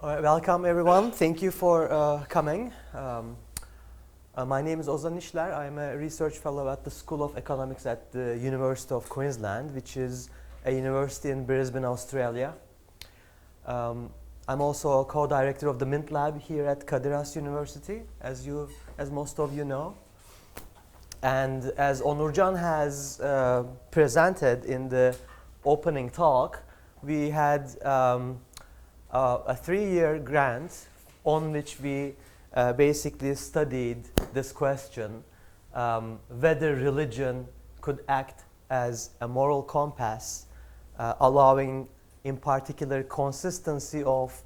All right, welcome everyone. Thank you for coming. My name is Ozan. I'm a research fellow at the School of Economics at the University of Queensland, which is a university in Brisbane, Australia. I'm also a co-director of the Mint Lab here at Kadir Has University, as most of you know. And as Onurcan has presented in the opening talk, we had a 3-year grant on which we basically studied this question, whether religion could act as a moral compass, allowing in particular consistency of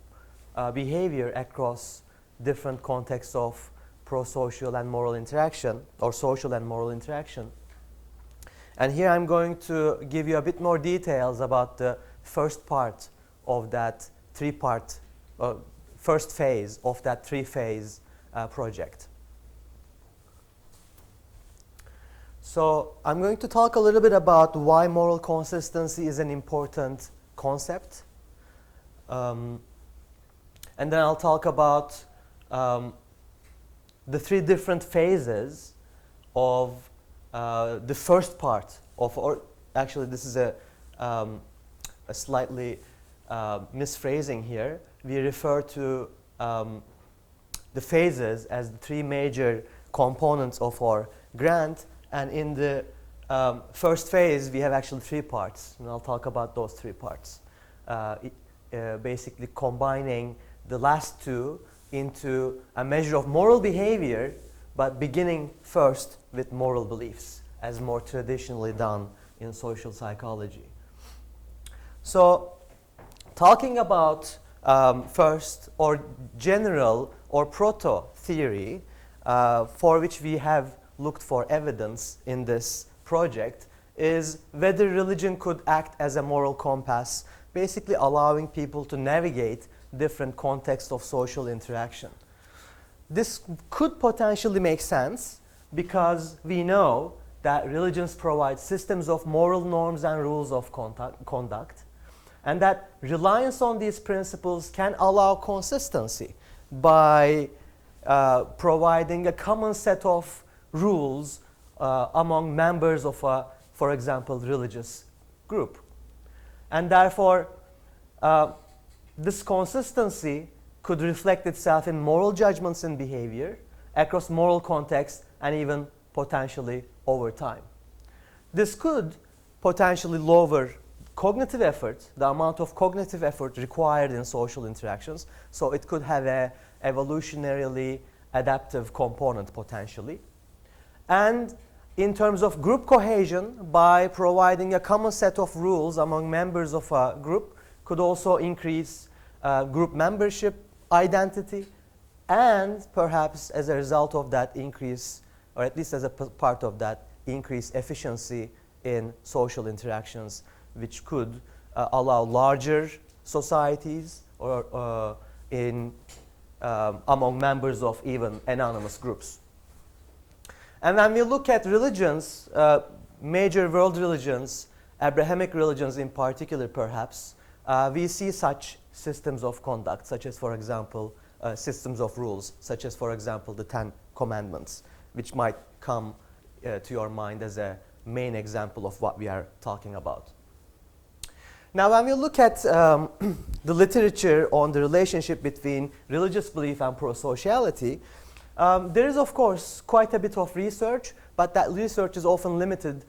behavior across different contexts of pro-social and moral interaction, or social and moral interaction. And here I'm going to give you a bit more details about the first part of that first phase of that three-phase project. So I'm going to talk a little bit about why moral consistency is an important concept. And then I'll talk about the three different phases of the first part of, or actually this is a slightly misphrasing here. We refer to the phases as the three major components of our grant, and in the first phase we have actually 3 parts, and I'll talk about those 3 parts. Basically combining the last 2 into a measure of moral behavior, but beginning first with moral beliefs, as more traditionally done in social psychology. So, talking about first, or general, or proto-theory, for which we have looked for evidence in this project, is whether religion could act as a moral compass, basically allowing people to navigate different contexts of social interaction. This could potentially make sense because we know that religions provide systems of moral norms and rules of conduct, and that reliance on these principles can allow consistency by providing a common set of rules among members of a, for example, religious group. And therefore, this consistency could reflect itself in moral judgments and behavior across moral contexts and even potentially over time. This could potentially lower cognitive effort, the amount of cognitive effort required in social interactions, so it could have a evolutionarily adaptive component potentially. And in terms of group cohesion, by providing a common set of rules among members of a group, could also increase group membership identity, and perhaps as a result of that increase, or at least as a part of that, increase efficiency in social interactions, which could allow larger societies or among members of even anonymous groups. And when we look at religions, major world religions, Abrahamic religions in particular perhaps, we see such systems of conduct, such as, for example, systems of rules, such as, for example, the 10 Commandments, which might come to your mind as a main example of what we are talking about. Now, when we look at the literature on the relationship between religious belief and pro-sociality, there is, of course, quite a bit of research, but that research is often limited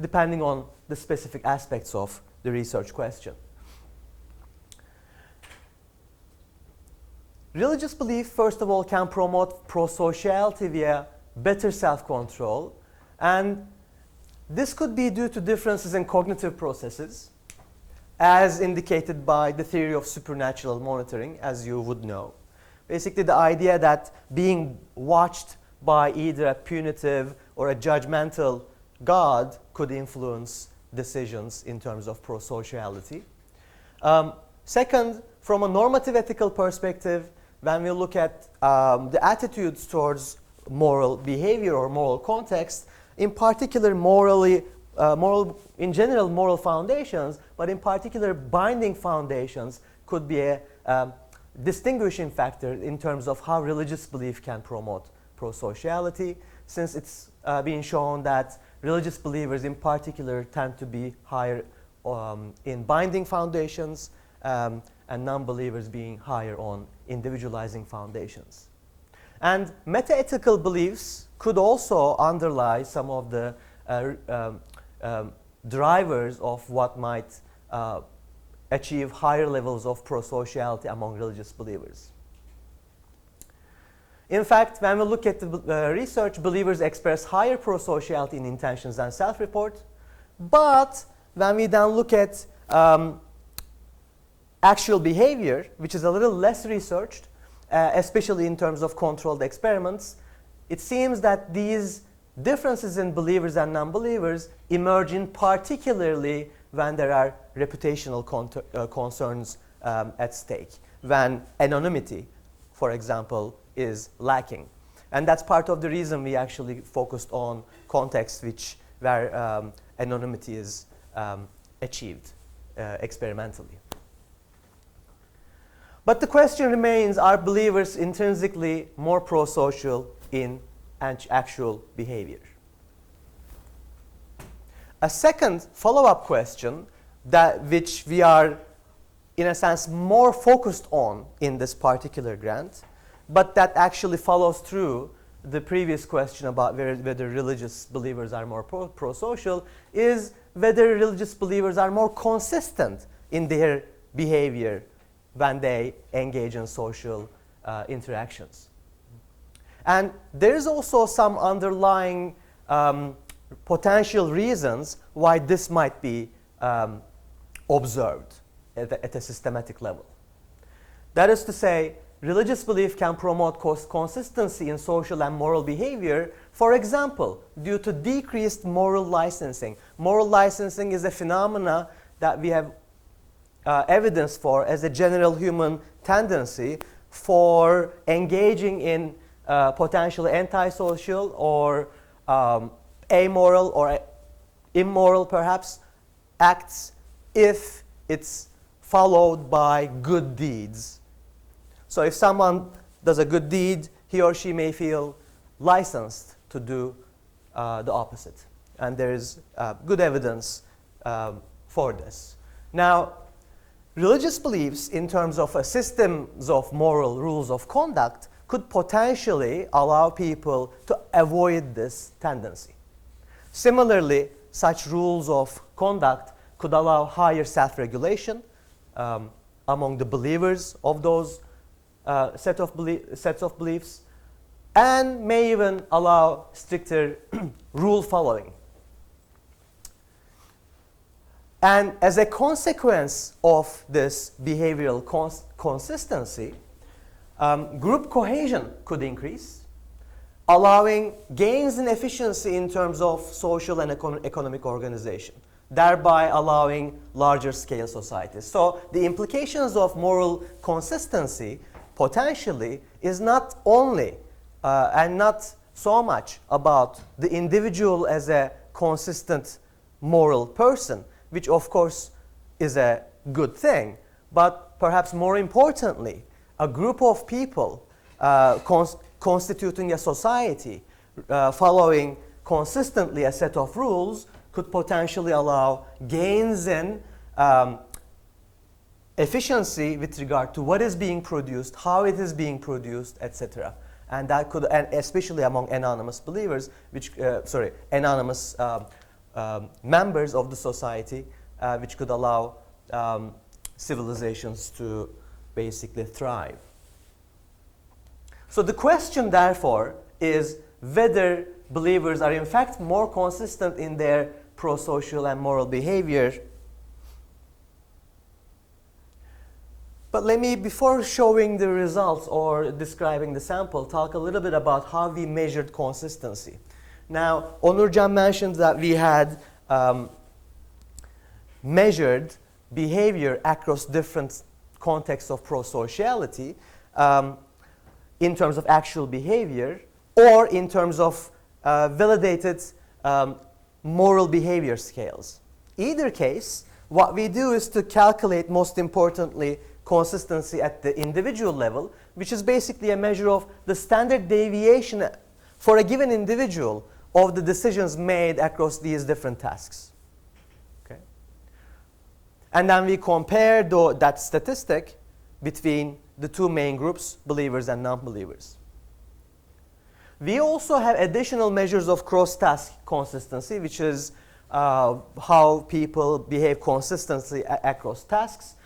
depending on the specific aspects of the research question. Religious belief, first of all, can promote pro-sociality via better self-control, and this could be due to differences in cognitive processes, as indicated by the theory of supernatural monitoring, as you would know. Basically, the idea that being watched by either a punitive or a judgmental God could influence decisions in terms of pro-sociality. Second, from a normative ethical perspective, when we look at the attitudes towards moral behavior or moral context, in particular morally in general, moral foundations, but in particular, binding foundations could be a distinguishing factor in terms of how religious belief can promote pro-sociality, since it's been shown that religious believers in particular tend to be higher in binding foundations, and non-believers being higher on individualizing foundations. And meta-ethical beliefs could also underlie some of the drivers of what might achieve higher levels of pro-sociality among religious believers. In fact, when we look at the research, believers express higher pro-sociality in intentions than self-report. But when we then look at actual behavior, which is a little less researched, especially in terms of controlled experiments, it seems that these differences in believers and non-believers emerge in particularly when there are reputational concerns at stake, when anonymity, for example, is lacking. And that's part of the reason we actually focused on contexts where anonymity is achieved experimentally. But the question remains, are believers intrinsically more pro-social in actual behavior? A second follow-up question which we are, in a sense, more focused on in this particular grant, but that actually follows through the previous question about whether religious believers are more pro-social, is whether religious believers are more consistent in their behavior when they engage in social interactions. And there is also some underlying potential reasons why this might be observed at a systematic level. That is to say, religious belief can promote consistency in social and moral behavior, for example, due to decreased moral licensing. Moral licensing is a phenomena that we have evidence for as a general human tendency for engaging in potentially antisocial or amoral or immoral, perhaps, acts if it's followed by good deeds. So if someone does a good deed, he or she may feel licensed to do the opposite. And there is good evidence for this. Now, religious beliefs in terms of systems of moral rules of conduct could potentially allow people to avoid this tendency. Similarly, such rules of conduct could allow higher self-regulation among the believers of those sets of beliefs, and may even allow stricter rule following. And as a consequence of this behavioral consistency, group cohesion could increase, allowing gains in efficiency in terms of social and economic organization, thereby allowing larger scale societies. So the implications of moral consistency potentially is not only and not so much about the individual as a consistent moral person, which of course is a good thing, but perhaps more importantly, a group of people constituting a society following consistently a set of rules could potentially allow gains in efficiency with regard to what is being produced, how it is being produced, etc. And that could, and especially among anonymous believers, anonymous members of the society, which could allow civilizations to basically thrive. So the question, therefore, is whether believers are in fact more consistent in their pro-social and moral behavior. But let me, before showing the results or describing the sample, talk a little bit about how we measured consistency. Now, Onurcan mentioned that we had measured behavior across different contexts of pro-sociality in terms of actual behavior or in terms of validated moral behavior scales. Either case, what we do is to calculate, most importantly, consistency at the individual level, which is basically a measure of the standard deviation for a given individual of the decisions made across these different tasks. Okay? And then we compare that statistic between the two main groups, believers and non-believers. We also have additional measures of cross-task consistency, which is how people behave consistently across tasks.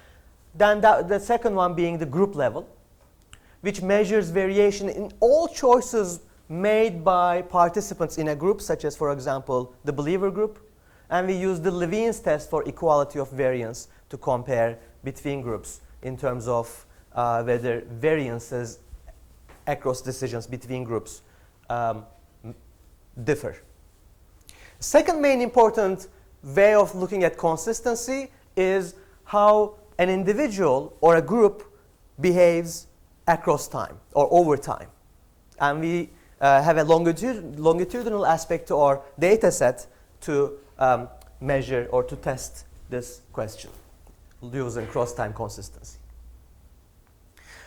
Then the second one being the group level, which measures variation in all choices made by participants in a group, such as, for example, the believer group. And we use the Levine's test for equality of variance to compare between groups in terms of whether variances across decisions between groups differ. Second main important way of looking at consistency is how an individual or a group behaves across time or over time. And we have a longitudinal aspect to our data set to measure or to test this question using cross-time consistency.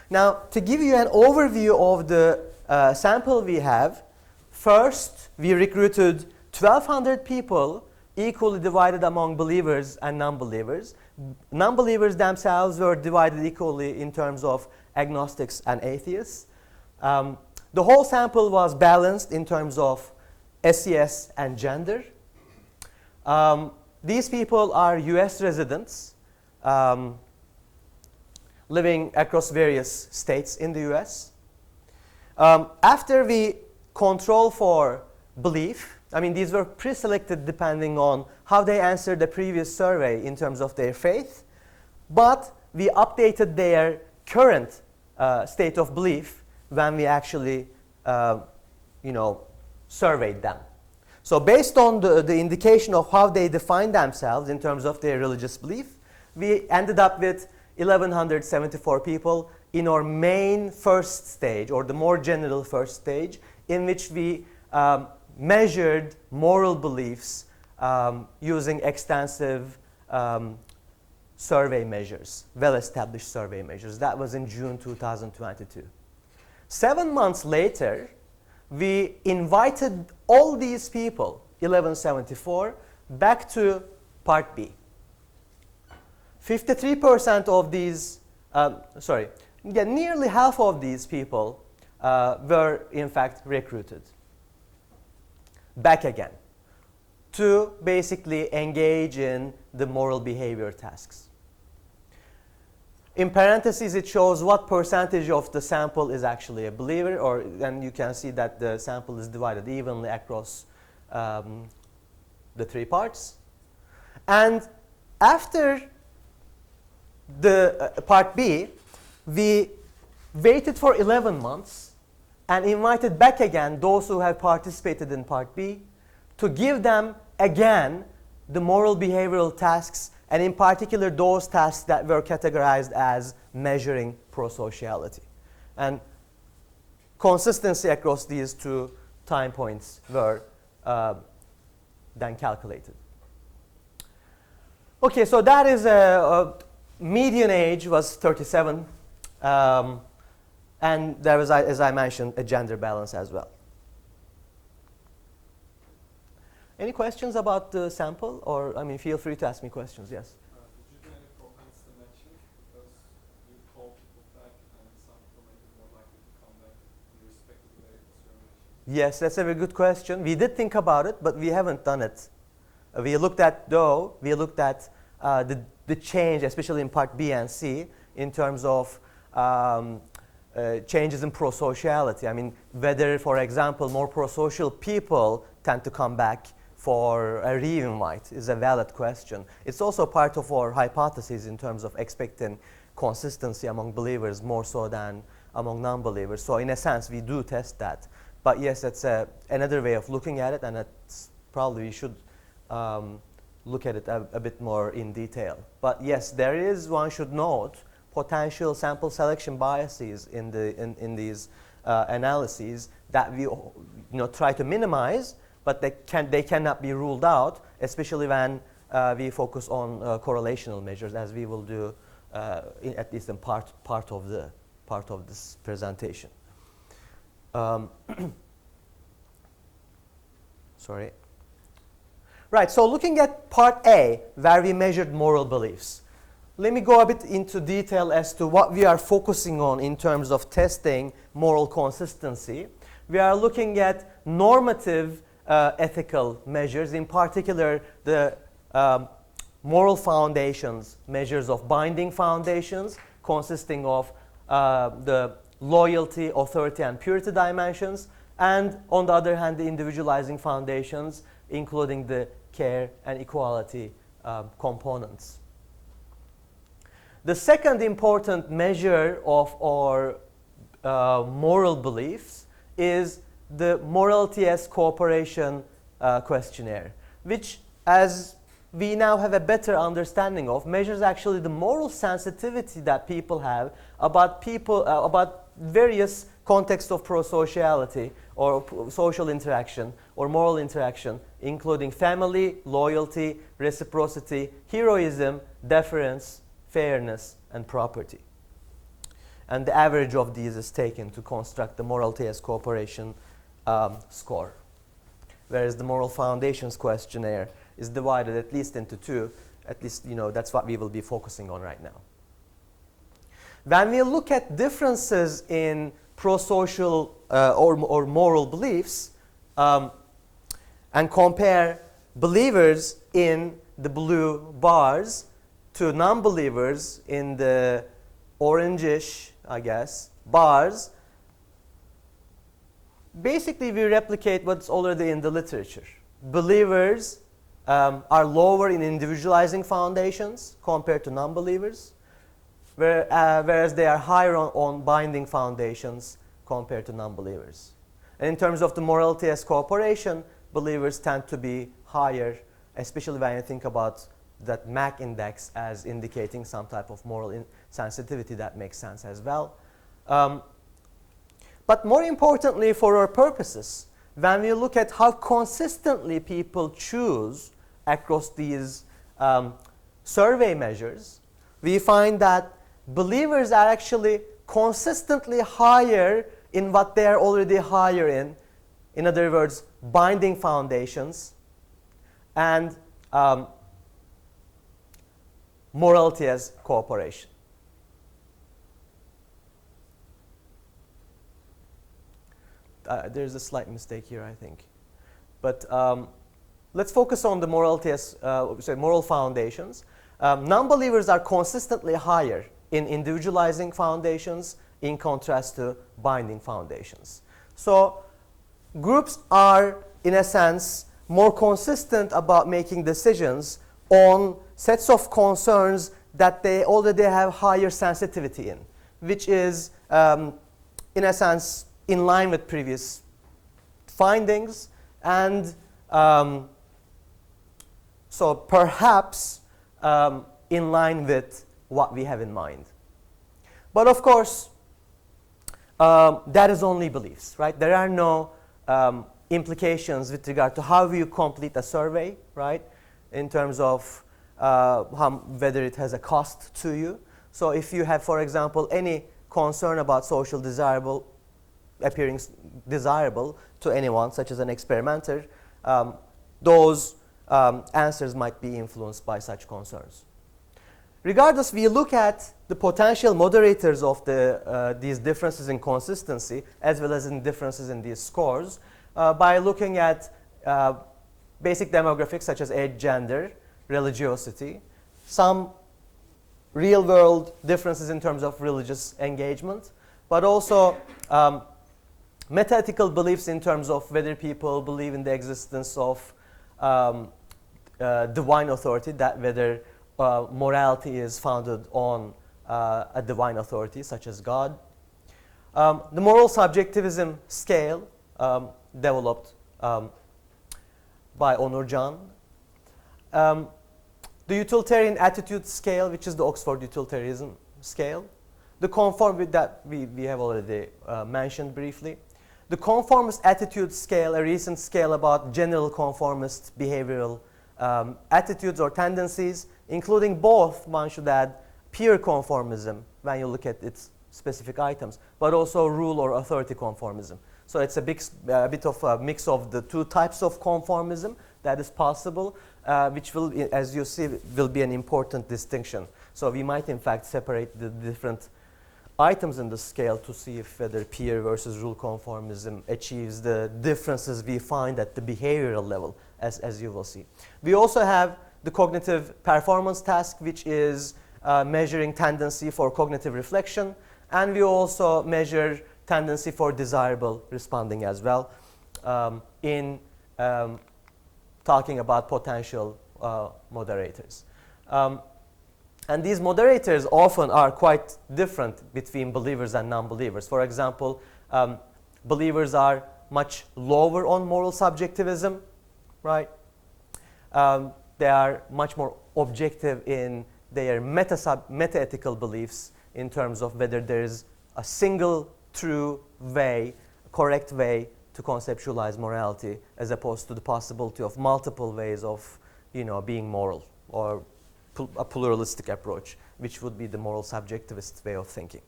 Now, to give you an overview of the sample we have, first we recruited 1,200 people equally divided among believers and non-believers. Non-believers themselves were divided equally in terms of agnostics and atheists. The whole sample was balanced in terms of SES and gender. These people are US residents living across various states in the US. After we control for belief, I mean, these were pre-selected depending on how they answered the previous survey in terms of their faith, but we updated their current state of belief when we actually, surveyed them. So based on the indication of how they define themselves in terms of their religious belief, we ended up with 1,174 people in our main first stage, or the more general first stage, in which we measured moral beliefs using extensive survey measures, well-established survey measures. That was in June 2022. 7 months later, we invited all these people, 1,174, back to Part B. 53% of these, nearly half of these people were in fact recruited back again to basically engage in the moral behavior tasks. In parentheses, it shows what percentage of the sample is actually a believer, and you can see that the sample is divided evenly across the three parts. And after the Part B, we waited for 11 months and invited back again those who have participated in Part B to give them again the moral behavioral tasks, and in particular those tasks that were categorized as measuring prosociality. And consistency across these two time points were then calculated. Okay, so that is a median age was 37. And there was, as I mentioned, a gender balance as well. Any questions about the sample? Or, I mean, feel free to ask me questions, yes? Did you do any propensity matching? Because you call people back and some people may be more likely to come back in respect to their observations. Yes, that's a very good question. We did think about it, but we haven't done it. We looked at the change, especially in Part B and C, in terms of changes in prosociality. I mean, whether, for example, more prosocial people tend to come back for a re-invite is a valid question. It's also part of our hypothesis in terms of expecting consistency among believers more so than among non-believers. So in a sense, we do test that. But yes, that's another way of looking at it, and it's probably we should look at it a bit more in detail. But yes, there is, one should note, potential sample selection biases in these analyses that we try to minimize, but they cannot be ruled out, especially when we focus on correlational measures, as we will do at least in part of this presentation. Sorry. Right, so looking at part A, where we measured moral beliefs. Let me go a bit into detail as to what we are focusing on in terms of testing moral consistency. We are looking at normative ethical measures, in particular the moral foundations, measures of binding foundations, consisting of the loyalty, authority, and purity dimensions, and on the other hand, the individualizing foundations, including the care and equality components. The second important measure of our moral beliefs is the morality as cooperation questionnaire, which, as we now have a better understanding of, measures actually the moral sensitivity that people have about various contexts of prosociality or social interaction or moral interaction, including family, loyalty, reciprocity, heroism, deference, fairness, and property. And the average of these is taken to construct the morality as cooperation score. Whereas the moral foundations questionnaire is divided at least into two. At least, that's what we will be focusing on right now. When we look at differences in prosocial or moral beliefs and compare believers in the blue bars to non-believers in the orangish, I guess, bars, basically we replicate what's already in the literature. Believers are lower in individualizing foundations compared to non-believers, whereas they are higher on binding foundations compared to non-believers. And in terms of the morality as cooperation, believers tend to be higher, especially when you think about that MAC index as indicating some type of moral sensitivity. That makes sense as well. But more importantly for our purposes, when we look at how consistently people choose across these survey measures, we find that believers are actually consistently higher in what they are already higher in. In other words, binding foundations and morality as cooperation. There's a slight mistake here, I think. But let's focus on the morality as, moral foundations. Non-believers are consistently higher in individualizing foundations in contrast to binding foundations. So groups are, in a sense, more consistent about making decisions on sets of concerns that they already have higher sensitivity in, which is, in a sense, in line with previous findings, and so perhaps in line with what we have in mind. But of course, that is only beliefs, right? There are no implications with regard to how you complete a survey, right? In terms of whether it has a cost to you. So if you have, for example, any concern about social appearing desirable to anyone, such as an experimenter, those answers might be influenced by such concerns. Regardless, we look at the potential moderators of these differences in consistency, as well as in differences in these scores, by looking at basic demographics such as age, gender, religiosity, some real-world differences in terms of religious engagement, but also metaethical beliefs in terms of whether people believe in the existence of divine authority, that whether morality is founded on a divine authority such as God. The moral subjectivism scale developed by Onurcan. The utilitarian attitude scale, which is the Oxford utilitarianism scale. The conformity that we have already mentioned briefly. The conformist attitude scale, a recent scale about general conformist behavioral attitudes or tendencies, including both, one should add, peer conformism when you look at its specific items, but also rule or authority conformism. So it's a bit of a mix of the two types of conformism that is possible, which will, as you see, will be an important distinction. So we might in fact separate the different items in the scale to see if whether peer versus rule conformism achieves the differences we find at the behavioral level, as you will see. We also have the cognitive performance task, which is measuring tendency for cognitive reflection, and we also measure tendency for desirable responding as well in talking about potential moderators. And these moderators often are quite different between believers and non-believers. For example, believers are much lower on moral subjectivism, right? They are much more objective in their meta-ethical beliefs in terms of whether there is a single true way, correct way to conceptualize morality, as opposed to the possibility of multiple ways of, being moral, or a pluralistic approach, which would be the moral subjectivist way of thinking.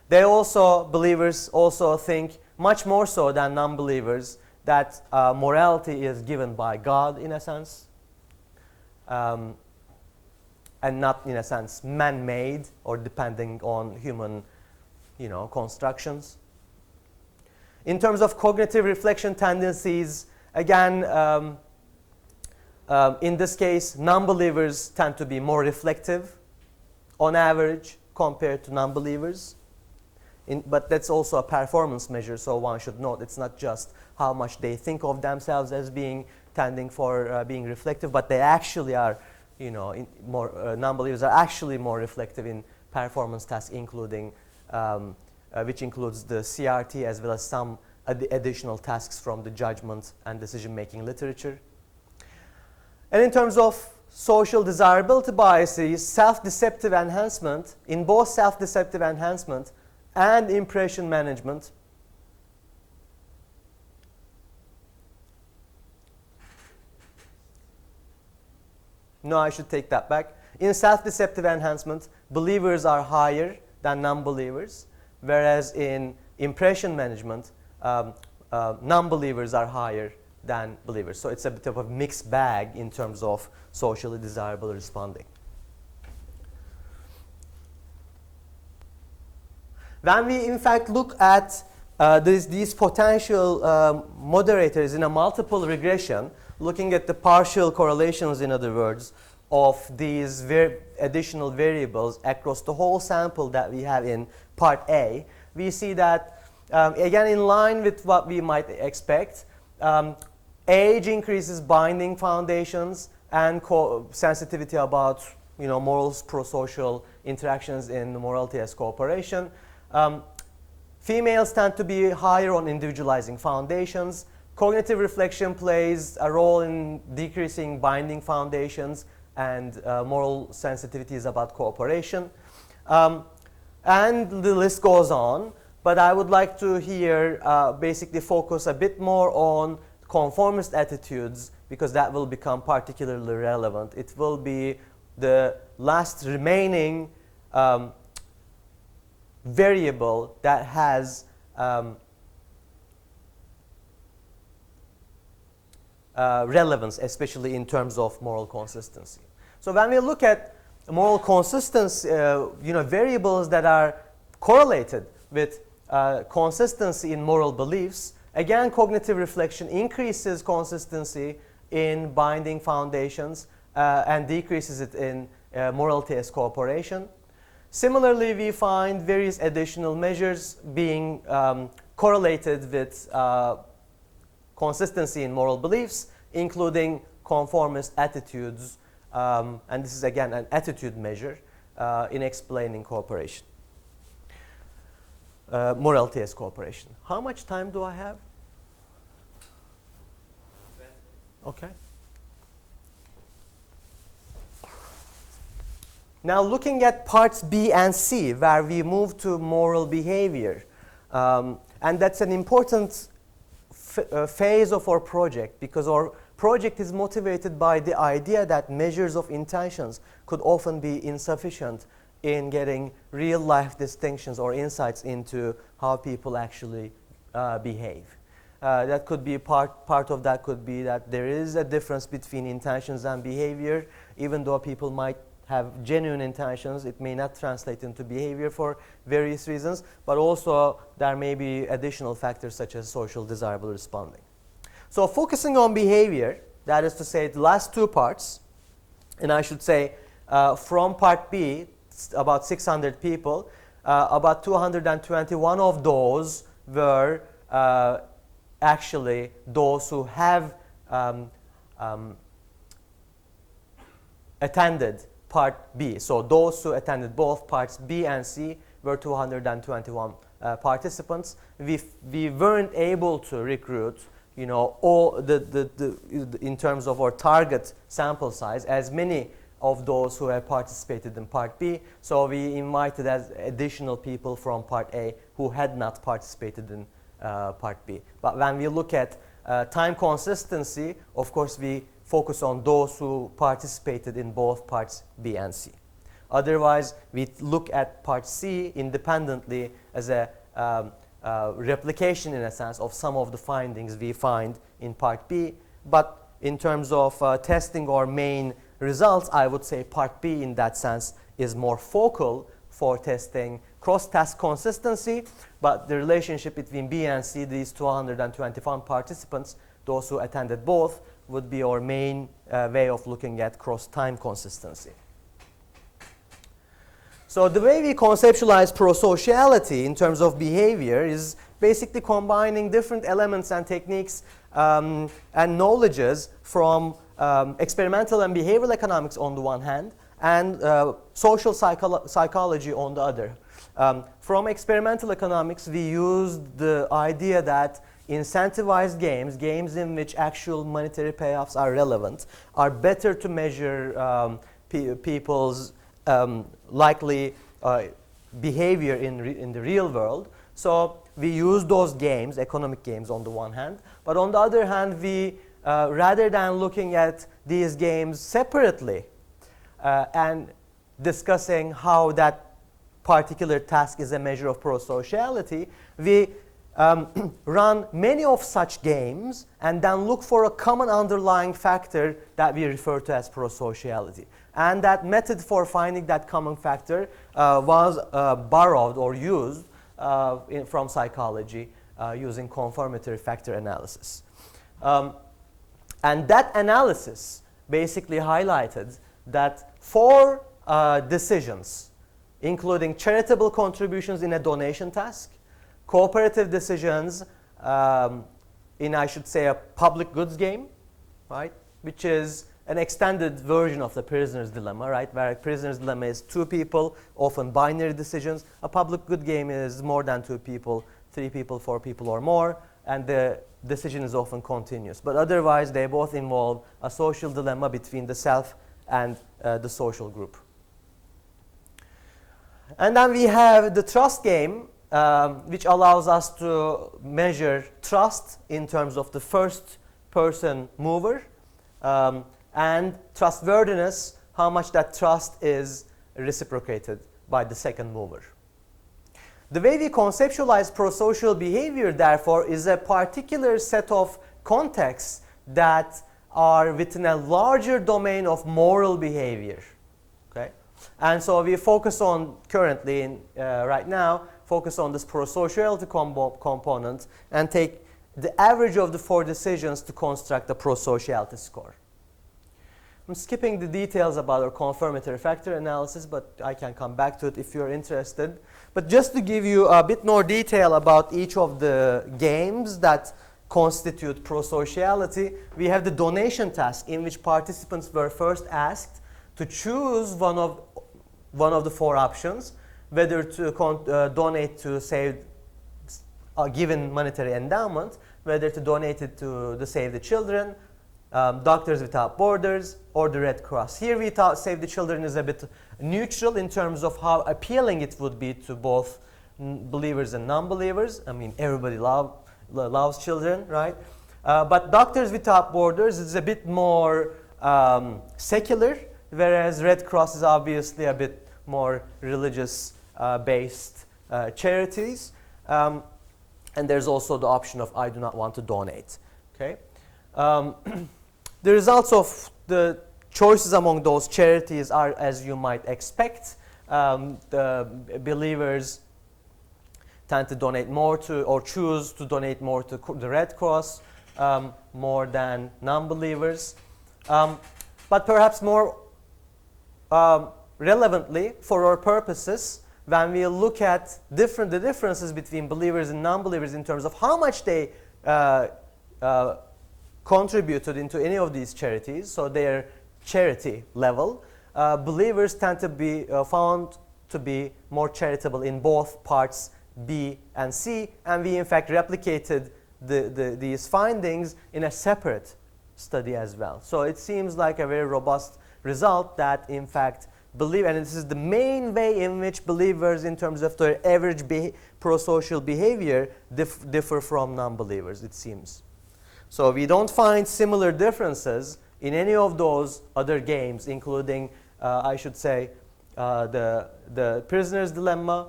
Believers also think much more so than non-believers that morality is given by God in a sense, and not in a sense man-made or depending on human constructions. In terms of cognitive reflection tendencies, again, in this case, non-believers tend to be more reflective on average compared to non-believers. But that's also a performance measure, so one should note it's not just how much they think of themselves as tending for being reflective, but they actually are, non-believers are actually more reflective in performance tasks, including which includes the CRT as well as some additional tasks from the judgment and decision-making literature. And in terms of social desirability biases, self-deceptive enhancement, in both self-deceptive enhancement and impression management, no, I should take that back. In self-deceptive enhancement, believers are higher than non-believers, whereas in impression management, non-believers are higher than believers. So it's a bit of a mixed bag in terms of socially desirable responding. When we in fact look at these potential moderators in a multiple regression, looking at the partial correlations, in other words, of these additional variables across the whole sample that we have in part A, we see that, again, in line with what we might expect, age increases binding foundations and sensitivity about morals, pro-social interactions in morality as cooperation. Females tend to be higher on individualizing foundations. Cognitive reflection plays a role in decreasing binding foundations and moral sensitivities about cooperation. And the list goes on, but I would like to here basically focus a bit more on conformist attitudes, because that will become particularly relevant. It will be the last remaining variable that has relevance, especially in terms of moral consistency. So when we look at moral consistency, variables that are correlated with consistency in moral beliefs, again, cognitive reflection increases consistency in binding foundations and decreases it in morality as cooperation. Similarly, we find various additional measures being correlated with consistency in moral beliefs, including conformist attitudes, and this is again an attitude measure in explaining cooperation. Morality as cooperation. How much time do I have? Okay. Now looking at parts B and C, where we move to moral behavior, And that's an important phase of our project, because our project is motivated by the idea that measures of intentions could often be insufficient in getting real life distinctions or insights into how people actually behave. That could be part of that could be that there is a difference between intentions and behavior. Even though people might have genuine intentions, it may not translate into behavior for various reasons, but also there may be additional factors such as social desirable responding. So focusing on behavior, that is to say the last two parts, and I should say from part B, about 600 people, about 221 of those were actually those who have attended part B. So those who attended both parts B and C were 221 participants. We weren't able to recruit, you know, all in terms of our target sample size, as many of those who have participated in part B. So we invited as additional people from part A who had not participated in part B. But when we look at time consistency, of course we focus on those who participated in both parts B and C. Otherwise, we look at part C independently as a replication, in a sense, of some of the findings we find in part B. But in terms of testing our main results, I would say part B in that sense is more focal for testing cross-task consistency. But the relationship between B and C, these 221 participants, those who attended both, would be our main way of looking at cross-time consistency. So the way we conceptualize prosociality in terms of behavior is basically combining different elements and techniques and knowledges from experimental and behavioral economics on the one hand, and social psychology on the other. From experimental economics, we used the idea that incentivized games, games in which actual monetary payoffs are relevant, are better to measure people's likely behavior in the real world. So we use those games, economic games on the one hand, but on the other hand, we rather than looking at these games separately and discussing how that particular task is a measure of prosociality, we run many of such games and then look for a common underlying factor that we refer to as prosociality. And that method for finding that common factor was borrowed or used from psychology using confirmatory factor analysis. And that analysis basically highlighted that for decisions, including charitable contributions in a donation task, cooperative decisions in, I should say, a public goods game, right, which is an extended version of the prisoner's dilemma, right, where a prisoner's dilemma is two people, often binary decisions. A public good game is more than two people, 3 people, 4 people or more, and the decision is often continuous. But otherwise, they both involve a social dilemma between the self and the social group. And then we have the trust game, which allows us to measure trust in terms of the first person mover, and trustworthiness, how much that trust is reciprocated by the second mover. The way we conceptualize prosocial behavior, therefore, is a particular set of contexts that are within a larger domain of moral behavior. Okay? And so we focus on currently, right now, focus on this prosociality component and take the average of the 4 decisions to construct a prosociality score. I'm skipping the details about our confirmatory factor analysis, but I can come back to it if you're interested. But just to give you a bit more detail about each of the games that constitute prosociality, we have the donation task, in which participants were first asked to choose one of the 4 options, whether to donate to Save a given monetary endowment, whether to donate it to the Save the Children, Doctors Without Borders, or the Red Cross. Here we thought Save the Children is a bit neutral in terms of how appealing it would be to both believers and non-believers. I mean, everybody loves children, right? But Doctors Without Borders is a bit more secular, whereas Red Cross is obviously a bit more religious based charities. And there's also the option of I do not want to donate. Okay? The results of the choices among those charities are as you might expect. The believers tend to donate more to, or choose to donate more to the Red Cross more than non-believers. But perhaps more relevantly for our purposes, when we look at the differences between believers and non-believers in terms of how much they contributed into any of these charities, so their charity level, believers tend to be found to be more charitable in both parts B and C, and we in fact replicated these findings in a separate study as well. So it seems like a very robust result that in fact and this is the main way in which believers in terms of their average pro-social behavior differ from non-believers, it seems. So we don't find similar differences in any of those other games, including, I should say, the Prisoner's Dilemma,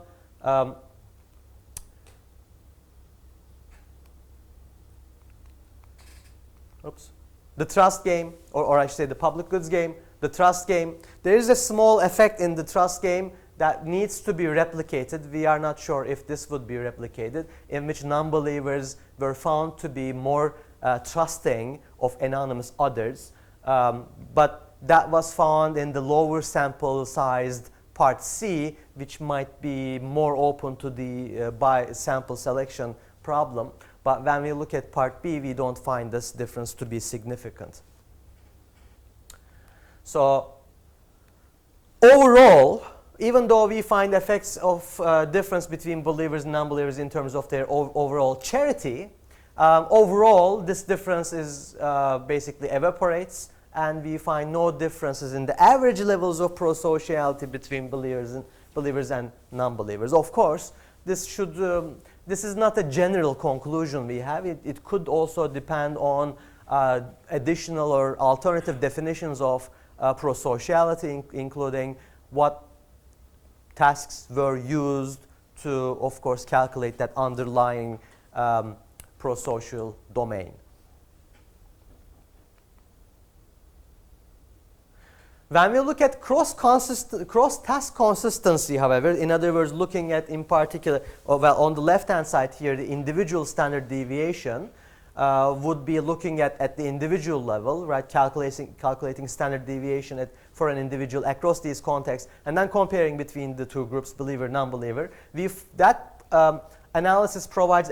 the trust game, or I should say the public goods game, the trust game. There is a small effect in the trust game that needs to be replicated. We are not sure if this would be replicated, in which non-believers were found to be more trusting of anonymous others. But that was found in the lower sample sized part C, which might be more open to the by sample selection problem. But when we look at part B, we don't find this difference to be significant. So overall, even though we find effects of difference between believers and non-believers in terms of their overall charity, overall this difference is basically evaporates, and we find no differences in the average levels of prosociality between believers and non-believers. Of course, this is not a general conclusion we have. It could also depend on additional or alternative definitions of prosociality, including what tasks were used to, of course, calculate that underlying prosocial domain. When we look at cross-task consistency, however, in other words, looking at in particular, on the left-hand side here, the individual standard deviation, would be looking at the individual level, right? Calculating standard deviation for an individual across these contexts, and then comparing between the two groups, believer, non-believer. That analysis provides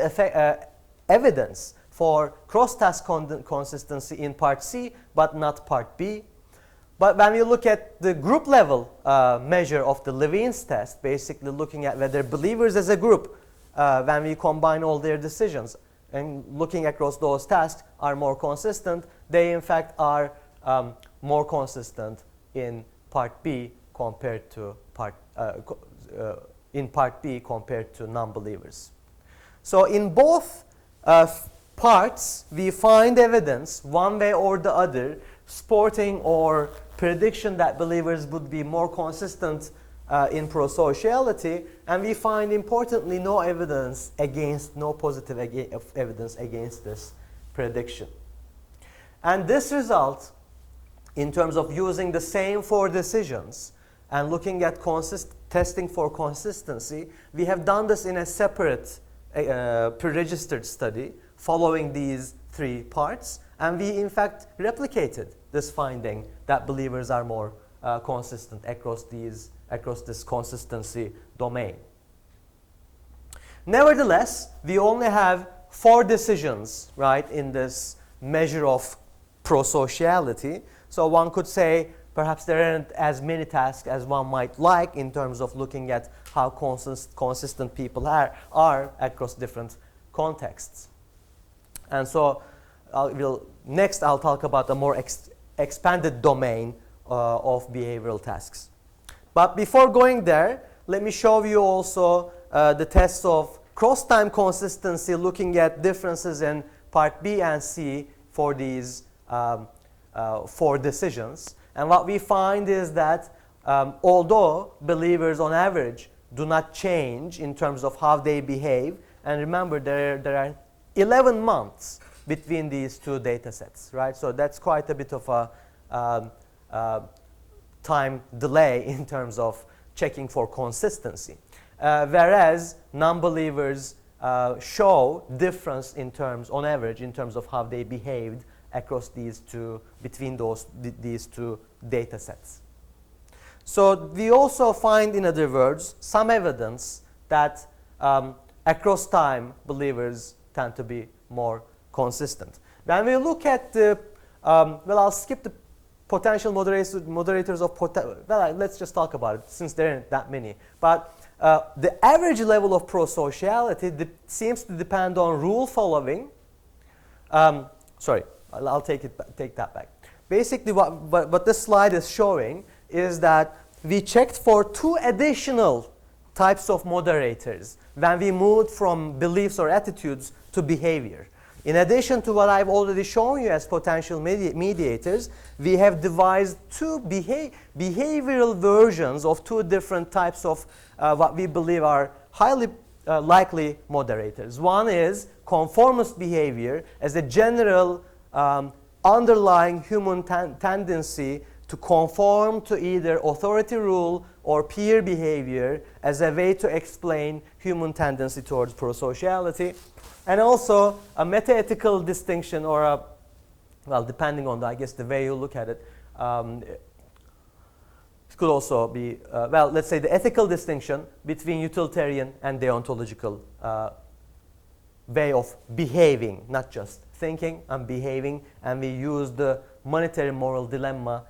evidence for cross-task consistency in part C, but not part B. But when you look at the group level measure of the Levine's test, basically looking at whether believers as a group, when we combine all their decisions, and looking across those tasks are more consistent, they in fact are more consistent in part B compared to part B compared to non-believers. So in both parts, we find evidence one way or the other supporting or prediction that believers would be more consistent in prosociality, and we find importantly no positive evidence against this prediction. And this result, in terms of using the same four decisions and looking at testing for consistency, we have done this in a separate pre-registered study following these three parts, and we in fact replicated this finding that believers are more consistent across this consistency domain. Nevertheless, we only have 4 decisions, right, in this measure of prosociality. So one could say perhaps there aren't as many tasks as one might like in terms of looking at how consistent people are across different contexts. And so next I'll talk about a more expanded domain of behavioral tasks. But before going there, let me show you also the tests of cross-time consistency, looking at differences in part B and C for these 4 decisions. And what we find is that although believers on average do not change in terms of how they behave, and remember there are 11 months between these 2 data sets, right? So that's quite a bit of a time delay in terms of checking for consistency. Whereas non-believers show difference in terms, on average, in terms of how they behaved across these 2, between these 2 data sets. So we also find, in other words, some evidence that across time, believers tend to be more consistent. When we look at the, well, I'll skip the potential moderators of, well, let's just talk about it since there aren't that many. But the average level of prosociality seems to depend on rule following. Sorry, I'll take that back. Basically, what this slide is showing is that we checked for 2 additional types of moderators when we moved from beliefs or attitudes to behavior. In addition to what I've already shown you as potential mediators, we have devised 2 behavioral versions of 2 different types of what we believe are highly likely moderators. One is conformist behavior as a general underlying human tendency to conform to either authority rule or peer behavior as a way to explain human tendency towards prosociality. And also a meta-ethical distinction, or a, well, depending on, I guess, the way you look at it, it could also be, well, let's say the ethical distinction between utilitarian and deontological way of behaving, not just thinking and behaving, and we use the monetary moral dilemma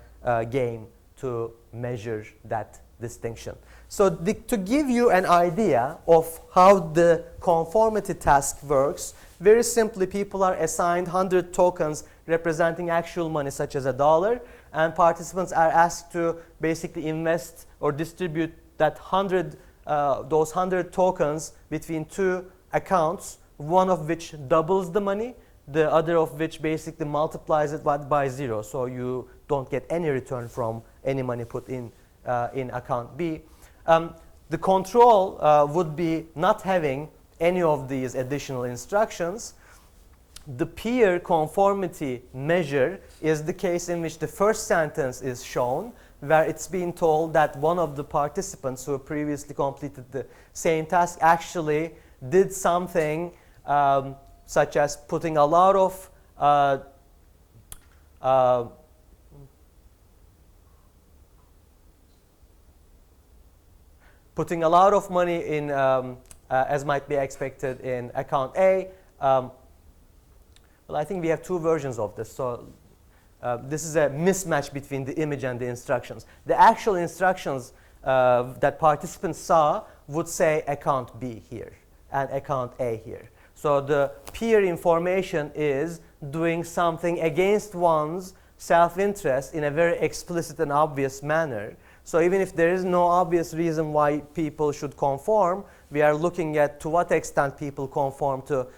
game to measure that distinction. So to give you an idea of how the conformity task works, very simply people are assigned 100 tokens representing actual money such as $1, and participants are asked to basically invest or distribute that those 100 tokens between 2 accounts, one of which doubles the money, the other of which basically multiplies it by 0, so you don't get any return from any money put in account B. The control would be not having any of these additional instructions. The peer conformity measure is the case in which the first sentence is shown, where it's being told that one of the participants who previously completed the same task actually did something such as putting a lot of money in, as might be expected, in account A. Well, I think we have 2 versions of this. So this is a mismatch between the image and the instructions. The actual instructions that participants saw would say account B here and account A here. So the peer information is doing something against one's self-interest in a very explicit and obvious manner. So even if there is no obvious reason why people should conform, we are looking at to what extent people conform to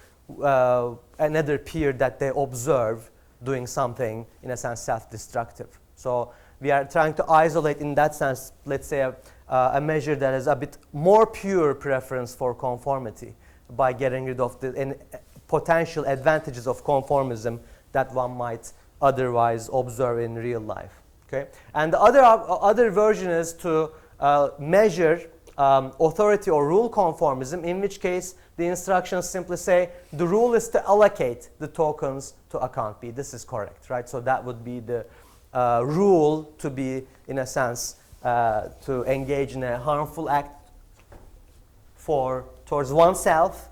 another peer that they observe doing something, in a sense, self-destructive. So we are trying to isolate, in that sense, let's say a measure that is a bit more pure preference for conformity by getting rid of the potential advantages of conformism that one might otherwise observe in real life. Okay? And the other version is to measure authority or rule conformism, in which case the instructions simply say the rule is to allocate the tokens to account B. This is correct, right? So that would be the rule to be, in a sense, to engage in a harmful act towards oneself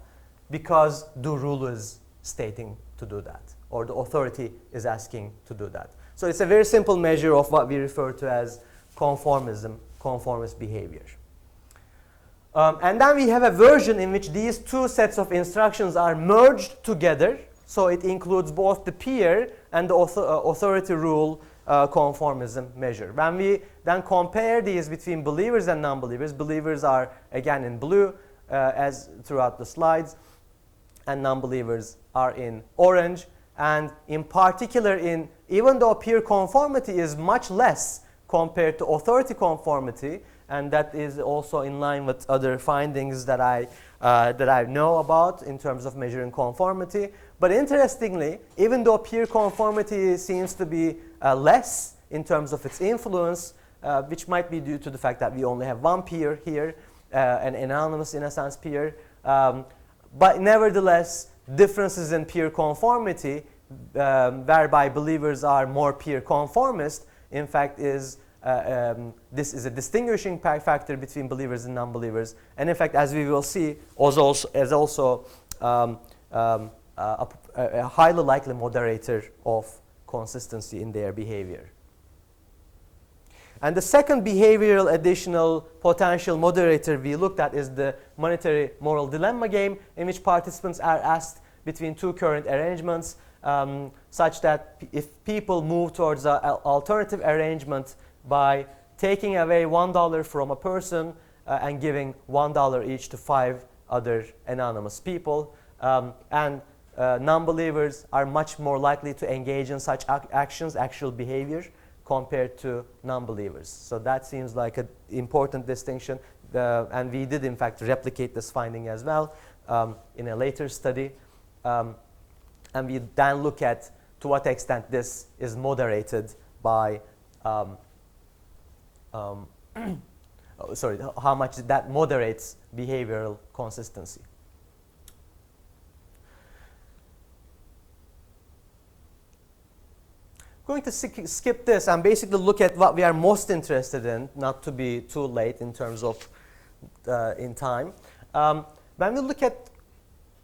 because the rule is stating to do that, or the authority is asking to do that. So it's a very simple measure of what we refer to as conformism, conformist behavior. And then we have a version in which these 2 sets of instructions are merged together. So it includes both the peer and the authority rule conformism measure. When we then compare these between believers and non-believers, believers are again in blue, as throughout the slides, and non-believers are in orange. And in particular, even though peer conformity is much less compared to authority conformity, and that is also in line with other findings that I know about in terms of measuring conformity. But interestingly, even though peer conformity seems to be less in terms of its influence, which might be due to the fact that we only have one peer here, an anonymous, in a sense, peer, but nevertheless, differences in peer conformity, whereby believers are more peer conformist, in fact, this is a distinguishing factor between believers and non-believers. And in fact, as we will see, is also a highly likely moderator of consistency in their behavior. And the second behavioral additional potential moderator we looked at is the monetary moral dilemma game, in which participants are asked between two current arrangements, such that if people move towards an alternative arrangement by taking away $1 from a person and giving $1 each to 5 other anonymous people, and non-believers are much more likely to engage in such actions, actual behavior, compared to non-believers. So that seems like an important distinction, and we did in fact replicate this finding as well in a later study. And we then look at to what extent this is moderated by, how much that moderates behavioral consistency. Going to skip this and basically look at what we are most interested in, not to be too late in terms of in time. When we look at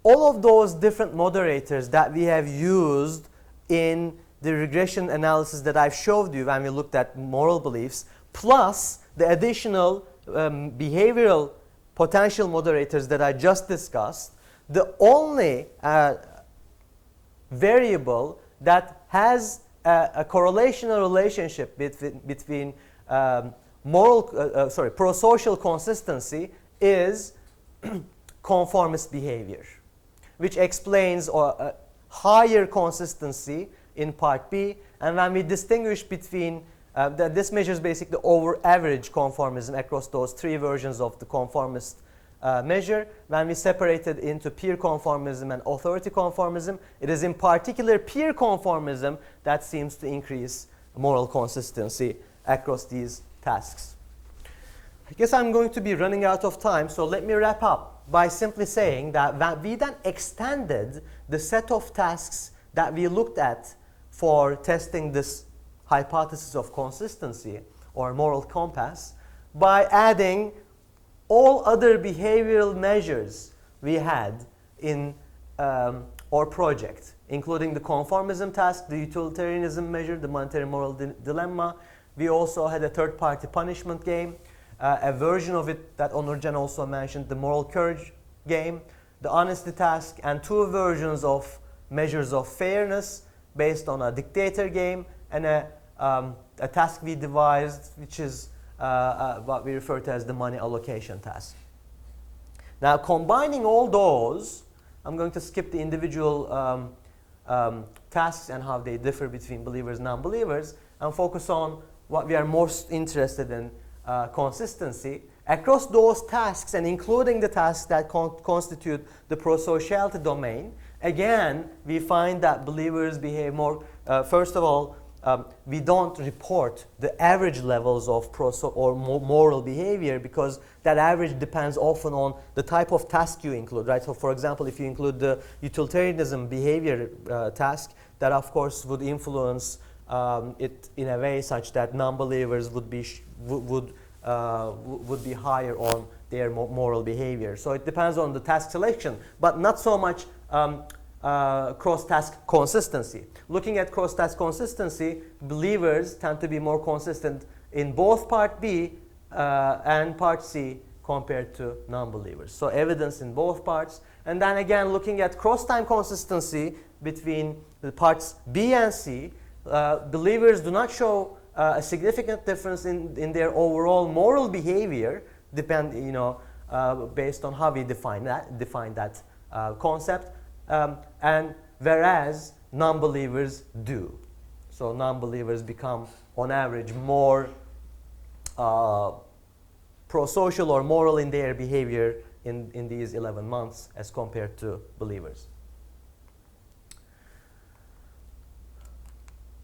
all of those different moderators that we have used in the regression analysis that I've showed you when we looked at moral beliefs, plus the additional behavioral potential moderators that I just discussed, the only variable that has a correlational relationship between pro-social consistency is conformist behavior, which explains higher consistency in part B. And when we distinguish between, this measures basically over average conformism across those three versions of the conformist measure. When we separate it into peer conformism and authority conformism, it is in particular peer conformism that seems to increase moral consistency across these tasks. I guess I'm going to be running out of time, so let me wrap up by simply saying that we then extended the set of tasks that we looked at for testing this hypothesis of consistency or moral compass by adding all other behavioral measures we had in our project, including the conformism task, the utilitarianism measure, the monetary moral dilemma. We also had a third-party punishment game, a version of it that Onurcan also mentioned, the moral courage game, the honesty task, and two versions of measures of fairness based on a dictator game, and a task we devised, which is what we refer to as the money allocation task. Now, combining all those, I'm going to skip the individual tasks and how they differ between believers and non-believers, and focus on what we are most interested in, consistency. Across those tasks, and including the tasks that constitute the pro-sociality domain, again, we find that believers behave more, first of all, we don't report the average levels of moral behavior, because that average depends often on the type of task you include, right? So for example, if you include the utilitarianism behavior task, that of course would influence it in a way such that non-believers would be higher on their moral behavior. So it depends on the task selection, but not so much cross-task consistency. Looking at cross-task consistency, believers tend to be more consistent in both part B and part C compared to non-believers. So evidence in both parts. And then again, looking at cross-time consistency between the parts B and C, believers do not show a significant difference in their overall moral behavior, based on how we define that concept, and whereas non-believers do. So non-believers become, on average, more pro-social or moral in their behavior in these 11 months as compared to believers.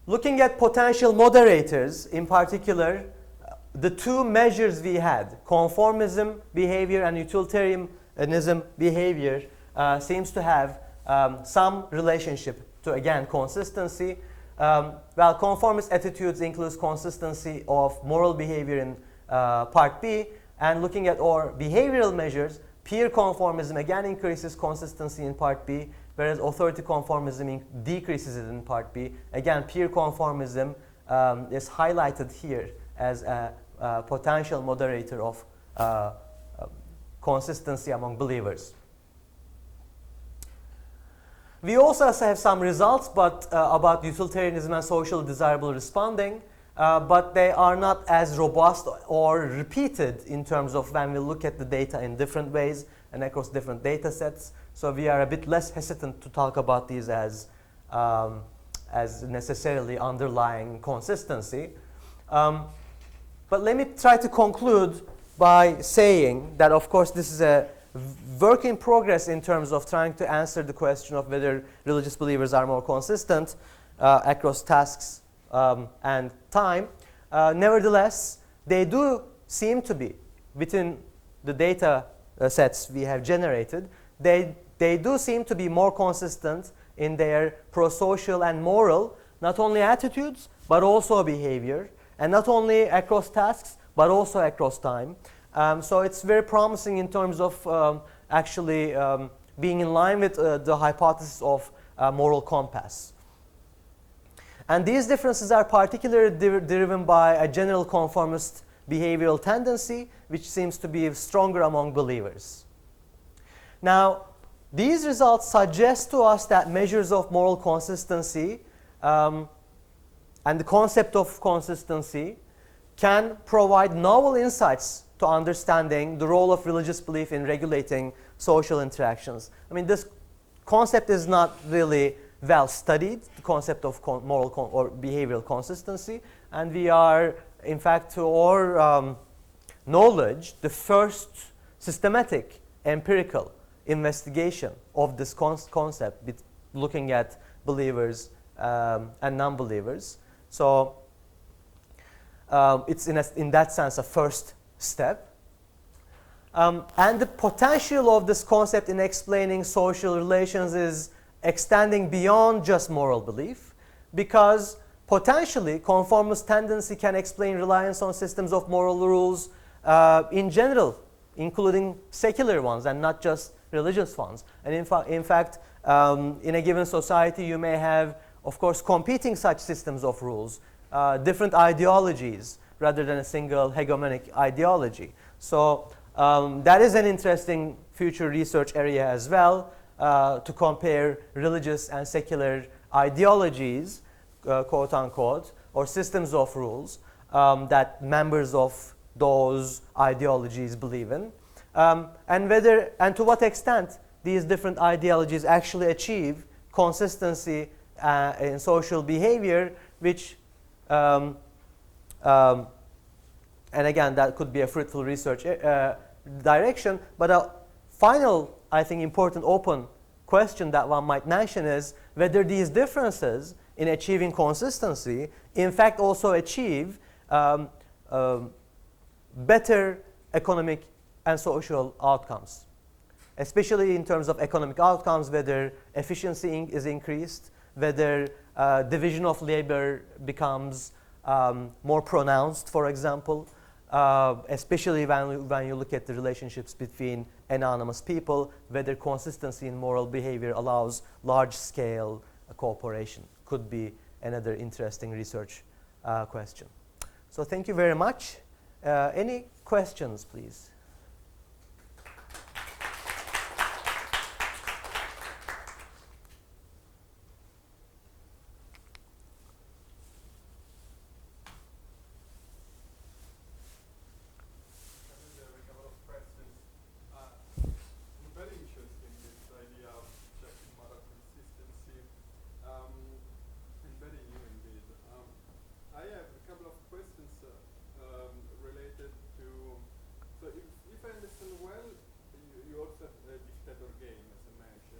Looking at potential moderators, in particular, the two measures we had, conformism behavior and utilitarianism behavior, seems to have some relationship to, again, consistency. Well, conformist attitudes includes consistency of moral behavior in part B, and looking at our behavioral measures, peer conformism again increases consistency in part B, whereas authority conformism decreases it in part B. Again, peer conformism is highlighted here as a potential moderator of consistency among believers. We also have some results about utilitarianism and social desirable responding, but they are not as robust or repeated in terms of when we look at the data in different ways and across different data sets. So we are a bit less hesitant to talk about these as necessarily underlying consistency. But let me try to conclude by saying that, of course, this is a work in progress in terms of trying to answer the question of whether religious believers are more consistent across tasks and time. Nevertheless, they do seem to be, within the data sets we have generated, they do seem to be more consistent in their pro-social and moral, not only attitudes, but also behavior, and not only across tasks, but also across time. So it's very promising in terms of actually being in line with the hypothesis of moral compass. And these differences are particularly driven by a general conformist behavioral tendency, which seems to be stronger among believers. Now, these results suggest to us that measures of moral consistency and the concept of consistency can provide novel insights to understanding the role of religious belief in regulating social interactions. I mean, this concept is not really well studied, the concept of moral or behavioral consistency, and we are, in fact, to our knowledge, the first systematic empirical investigation of this concept, looking at believers and non-believers. So it's in that sense a first step. And the potential of this concept in explaining social relations is extending beyond just moral belief, because potentially conformist tendency can explain reliance on systems of moral rules in general, including secular ones and not just religious ones. And in fact, in a given society, you may have, of course, competing such systems of rules, different ideologies, rather than a single hegemonic ideology. So that is an interesting future research area as well, to compare religious and secular ideologies, quote unquote, or systems of rules that members of those ideologies believe in, and to what extent these different ideologies actually achieve consistency in social behavior, which and again, that could be a fruitful research direction. But a final, I think, important open question that one might mention is whether these differences in achieving consistency, in fact, also achieve better economic and social outcomes, especially in terms of economic outcomes, whether efficiency is increased, whether division of labor becomes more pronounced, for example, especially when you look at the relationships between anonymous people, whether consistency in moral behavior allows large-scale cooperation. Could be another interesting research question. So thank you very much. Any questions, please? There are a couple of questions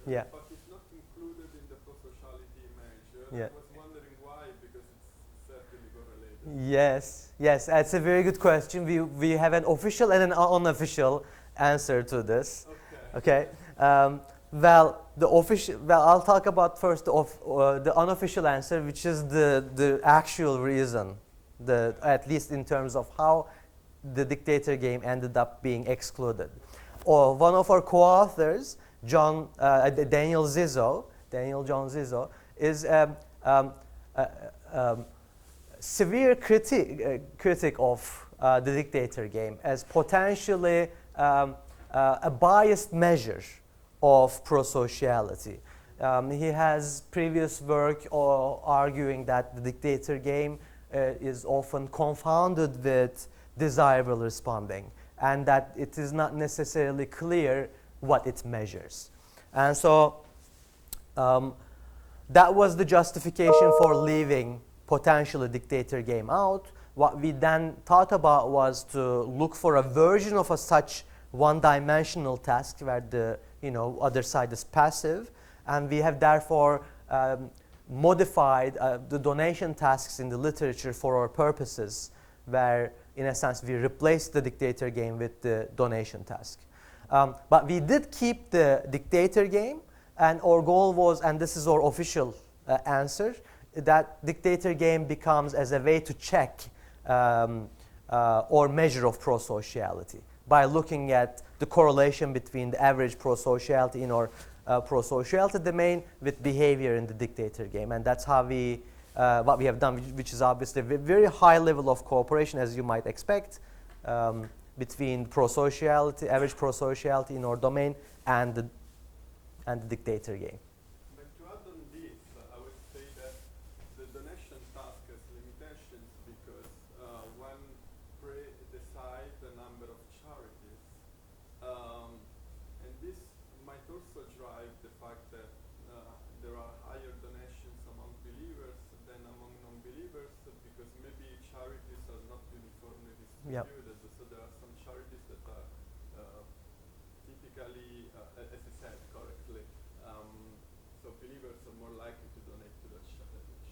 Yeah. but it's not included in the prosociality measure. Yeah. I was wondering why, because it's certainly correlated. Yes, yes, that's a very good question. We have an official and an unofficial answer to this. Okay. Okay. Well, the official. Well, I'll talk about first the unofficial answer, which is the actual reason, at least in terms of how the dictator game ended up being excluded. Or one of our co-authors, Daniel John Zizzo, is severe critic of the dictator game as potentially a biased measure of prosociality. He has previous work arguing that the dictator game is often confounded with desirable responding, and that it is not necessarily clear what it measures. And so that was the justification for leaving potentially dictator game out. What we then thought about was to look for a version of such one-dimensional task where the other side is passive, and we have therefore modified the donation tasks in the literature for our purposes, where in a sense we replaced the dictator game with the donation task. But we did keep the dictator game, and our goal was, and this is our official answer, that dictator game becomes as a way to check or measure of prosociality by looking at the correlation between the average prosociality in our prosociality domain with behavior in the dictator game. And that's how what we have done, which is obviously a very high level of cooperation, as you might expect, between prosociality, average prosociality in our domain and the dictator game. But to add on this, I would say that the donation task has limitations because one pre-decides the number of charities, and this might also drive the fact that there are higher donations among believers than among non-believers, because maybe charities are not uniformly distributed. Yep. So there are some charities that are typically, as you said correctly, so believers are more likely to donate to the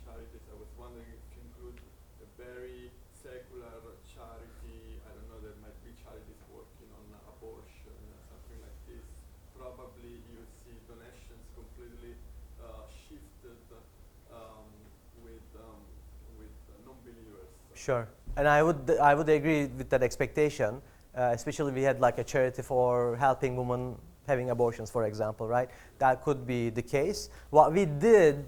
charities. I was wondering if you include a very secular charity. I don't know, there might be charities working on abortion or something like this. Probably you see donations completely shifted with non-believers. Sure, and I would agree with that expectation. Especially we had like a charity for helping women having abortions, for example, right? That could be the case. What we did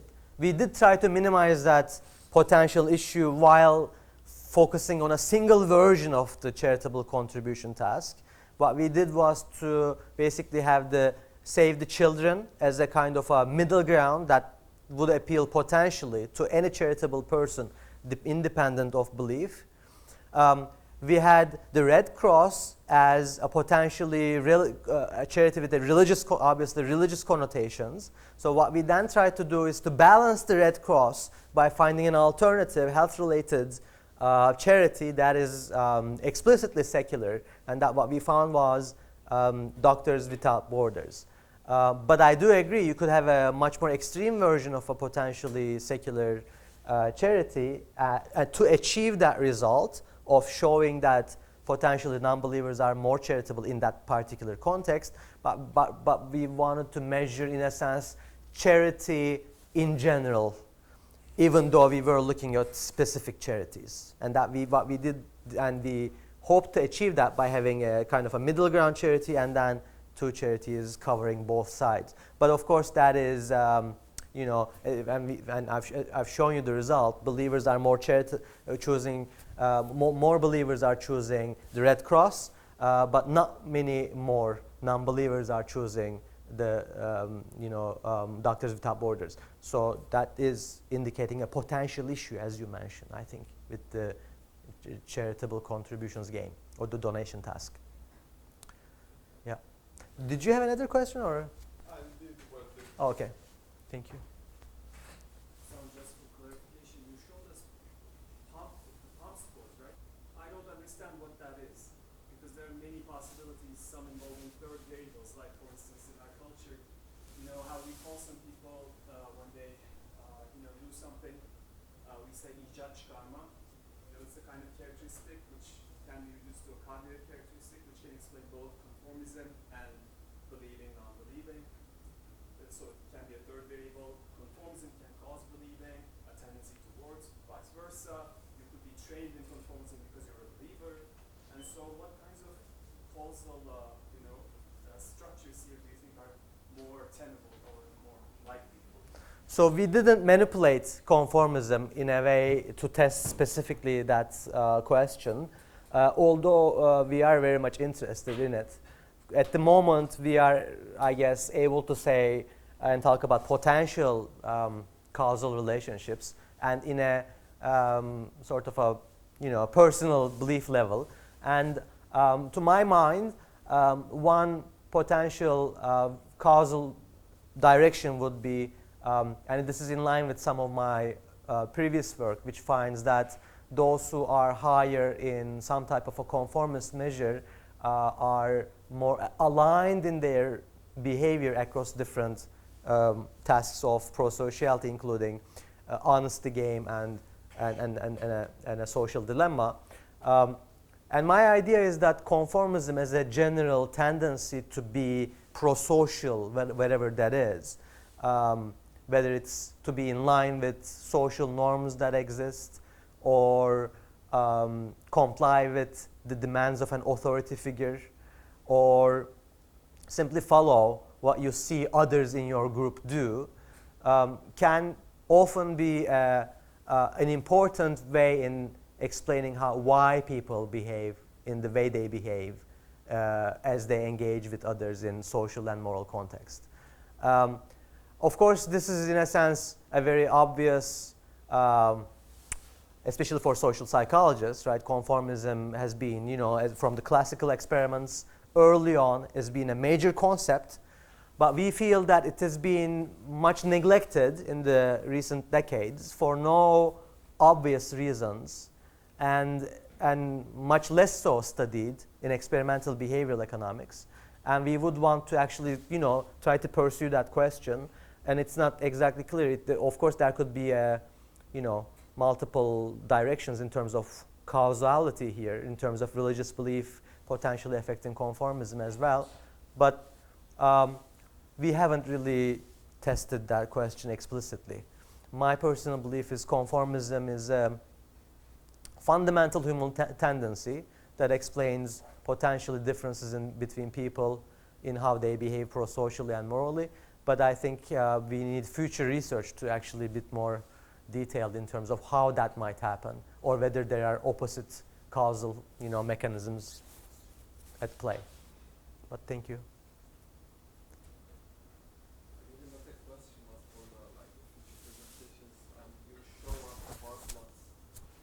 try to minimize that potential issue while focusing on a single version of the charitable contribution task. What we did was to basically have the Save the Children as a kind of a middle ground that would appeal potentially to any charitable person independent of belief. We had the Red Cross as a potentially a charity with a obviously religious connotations. So what we then tried to do is to balance the Red Cross by finding an alternative health-related charity that is explicitly secular, and that what we found was Doctors Without Borders. But I do agree, you could have a much more extreme version of a potentially secular charity to achieve that result of showing that potentially non-believers are more charitable in that particular context, but we wanted to measure, in a sense, charity in general, even though we were looking at specific charities. And that what we did, and we hoped to achieve that by having a kind of a middle ground charity and then two charities covering both sides. But of course, that is, and I've shown you the result. Believers are more choosing. More believers are choosing the Red Cross, but not many more non-believers are choosing the Doctors Without Borders. So that is indicating a potential issue, as you mentioned, I think, with the charitable contributions game or the donation task. Yeah. Did you have another question, or? I did what the Oh, okay. Thank you. So just for clarification, you showed us pop scores, right? I don't understand what that is, because there are many possibilities, some involving third variables, like for instance in our culture, we You know how we call some people when they do something, we say ijaj karma. You know, it's a kind of characteristic which can be reduced to a cognitive characteristic which can explain both conformism and believing, non-believing. So it can be a third variable. Conformism can cause believing, a tendency towards, vice versa. You could be trained in conformism because you're a believer. And so what kinds of causal structures here do you think are more tenable or more likely? So we didn't manipulate conformism in a way to test specifically that question, although we are very much interested in it. At the moment, we are, I guess, able to say and talk about potential causal relationships, and in a sort of a personal belief level. And to my mind, one potential causal direction would be, and this is in line with some of my previous work, which finds that those who are higher in some type of a conformist measure are more aligned in their behavior across different tasks of prosociality, including honesty game and a social dilemma. And my idea is that conformism has a general tendency to be prosocial, wherever that is, whether it's to be in line with social norms that exist or comply with the demands of an authority figure, or simply follow what you see others in your group do, can often be an important way in explaining why people behave in the way they behave as they engage with others in social and moral context. Of course, this is in a sense a very obvious, especially for social psychologists, right? Conformism has been, from the classical experiments early on, has been a major concept, but we feel that it has been much neglected in the recent decades for no obvious reasons, and much less so studied in experimental behavioral economics. And we would want to actually, try to pursue that question. And it's not exactly clear. Of course, there could be multiple directions in terms of causality here, in terms of religious belief potentially affecting conformism as well. But we haven't really tested that question explicitly. My personal belief is conformism is a fundamental human tendency that explains potentially differences between people in how they behave prosocially and morally. But I think we need future research to actually be a bit more detailed in terms of how that might happen, or whether there are opposite causal mechanisms at play. But thank you. Another question was for the future presentations. You show up bar plots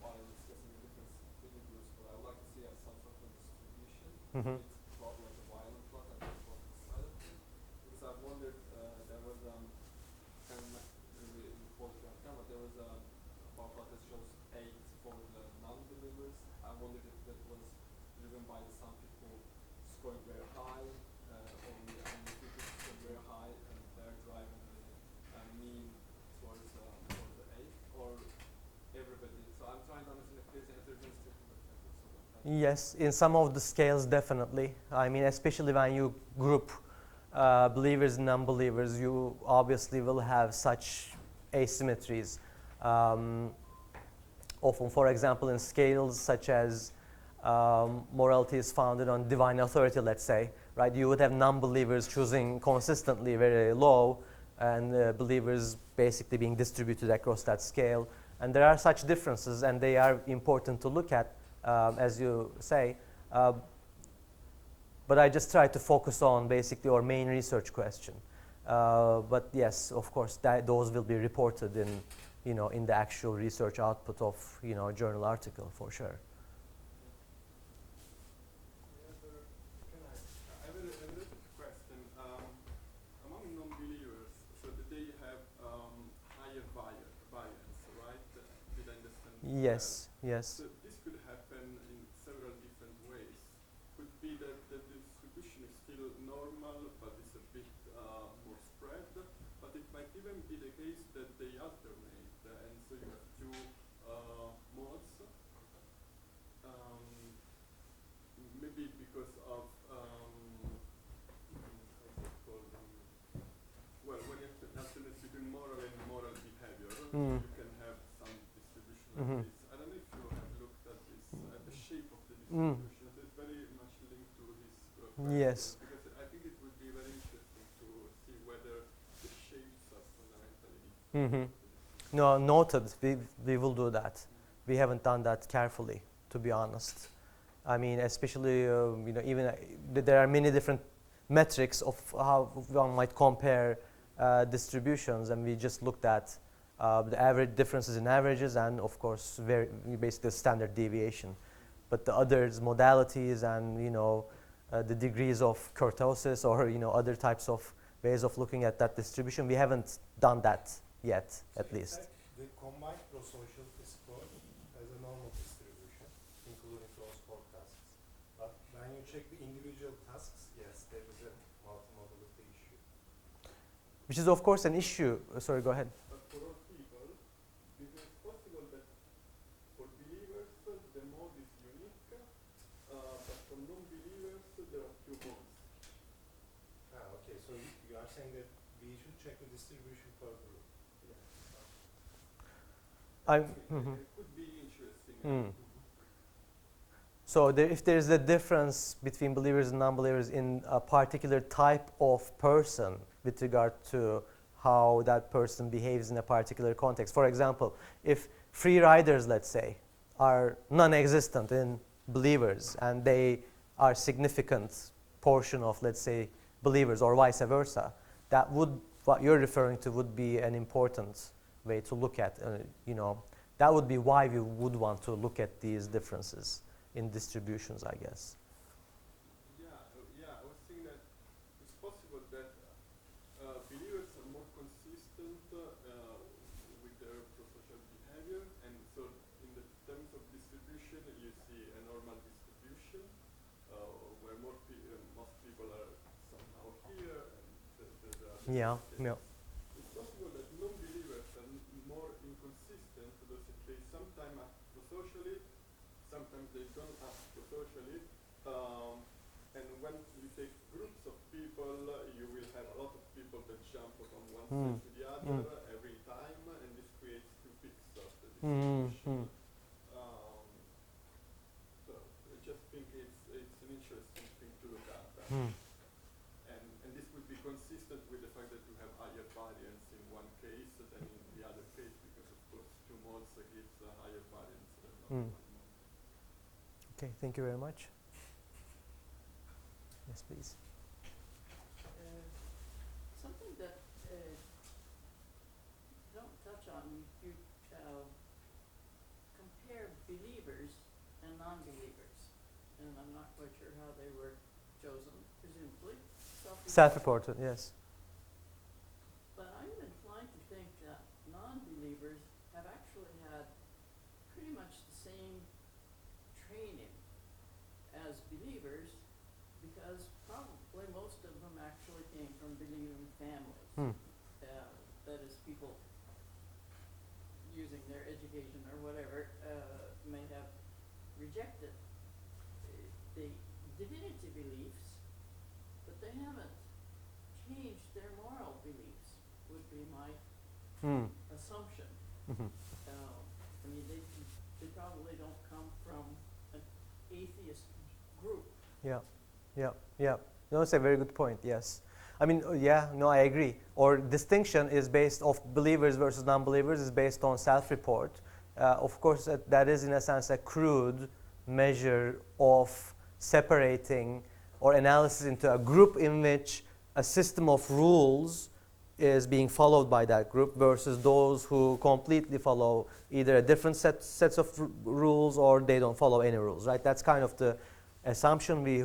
while discussing the different opinion groups, but I would like to see some sort of distribution. Mm-hmm. It's plot like a violent plot and a plot silent plot. Because I've wondered, there was can't really recall it right now, but there was a bar plot that shows 8 for the non-believers. I wondered if that was driven by some people scoring very high, or the people scoring very high, and they're driving the mean towards the 8, or everybody. So I'm trying to understand if there's a heterogeneity from the factors. Yes, in some of the scales, definitely. I mean, especially when you group believers and non-believers, you obviously will have such asymmetries. Often, for example, in scales such as morality is founded on divine authority, let's say, right? You would have non-believers choosing consistently very low, and believers basically being distributed across that scale. And there are such differences, and they are important to look at, as you say. But I just try to focus on basically our main research question. But yes, of course, those will be reported in the actual research output of a journal article for sure. I have a little question. Among non-believers, so they have higher variance, right? Did I understand? Yes, yes. So this could happen in several different ways. Could be that the distribution is still normal, but it's a bit more spread, even be the case that they alternate, and so you have two modes. Maybe because of how's it called? Well, when you have to alternate between moral and immoral behavior, Mm. you can have some distribution of Mhm. this. I don't know if you have looked at this, at the shape of the Mm. distribution. It's very much linked to his question, Yes. because I think it would be very interesting to see whether the shapes are fundamentally Mhm. different. No, noted. We will do that. We haven't done that carefully, to be honest. I mean, especially even there are many different metrics of how one might compare distributions, and we just looked at the average differences in averages, and of course, basically the standard deviation. But the others, modalities, and the degrees of kurtosis, or other types of ways of looking at that distribution, we haven't done that yet, So at in least. fact, the combined prosocial score has a normal distribution, including those core tasks. But when you check the individual tasks, yes, there is a multimodality issue. Which is, of course, an issue. Sorry, go ahead. But for all people, is it possible that for believers the mode is unique, but for non-believers there are two modes? Okay, so you are saying that we should check the distribution per group. Yes. Mhm. It could be interesting. Mm. So if there is a difference between believers and non-believers in a particular type of person with regard to how that person behaves in a particular context. For example, if free riders, let's say, are non-existent in believers and they are significant portion of, let's say, believers, or vice versa, that would, what you're referring to, would be an important way to look at. That would be why we would want to look at these differences in distributions, I guess. Yeah, I was thinking that it's possible that believers are more consistent with their prosocial behavior, and so in the terms of distribution, you see a normal distribution where most people are somehow here, and the other Yeah, case. yeah. It's possible that non-believers are more inconsistent, because they sometimes act prosocially, sometimes they don't act prosocially. And when you take groups of people, you will have a lot of people that jump from one side to the other every time, and this creates two peaks of the distribution. So I just think it's an interesting thing to look at. And this would be consistent with the fact that you have higher variance in one case than in the other case, because of course two modes gives a higher variance than one mode. Okay, thank you very much. Yes, please. Something that don't touch on, you compare believers and non-believers, and I'm not quite sure how they were chosen, presumably Self-reported, yes. But I'm inclined to think that non-believers have actually had pretty much the same training as believers, because probably most of them actually came from believing families. That is, people using their education or whatever may have rejected the divinity beliefs, but they haven't changed their moral beliefs, would be my assumption. I mean, they probably don't come from an atheist group. Yeah. No, it's a very good point, yes. I mean, I agree. Or distinction is based off believers versus non-believers is based on self-report. Of course, that is in a sense a crude measure of separating or analysis into a group in which a system of rules is being followed by that group versus those who completely follow either a different sets of rules, or they don't follow any rules, right? That's kind of the assumption we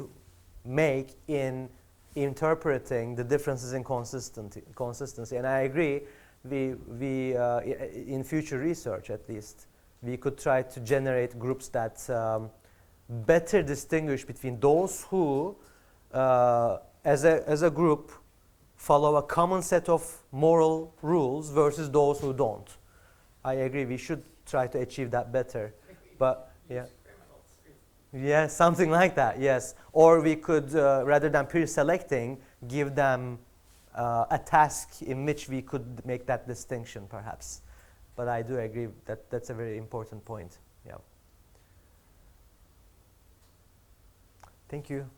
make in interpreting the differences in consistency. And I agree, we in future research at least, we could try to generate groups that better distinguish between those who, as a group, follow a common set of moral rules versus those who don't. I agree, we should try to achieve that better. But, yeah. Yeah, something like that, yes. Or we could, rather than pre-selecting, give them a task in which we could make that distinction, perhaps. But I do agree that that's a very important point. Yeah. Thank you.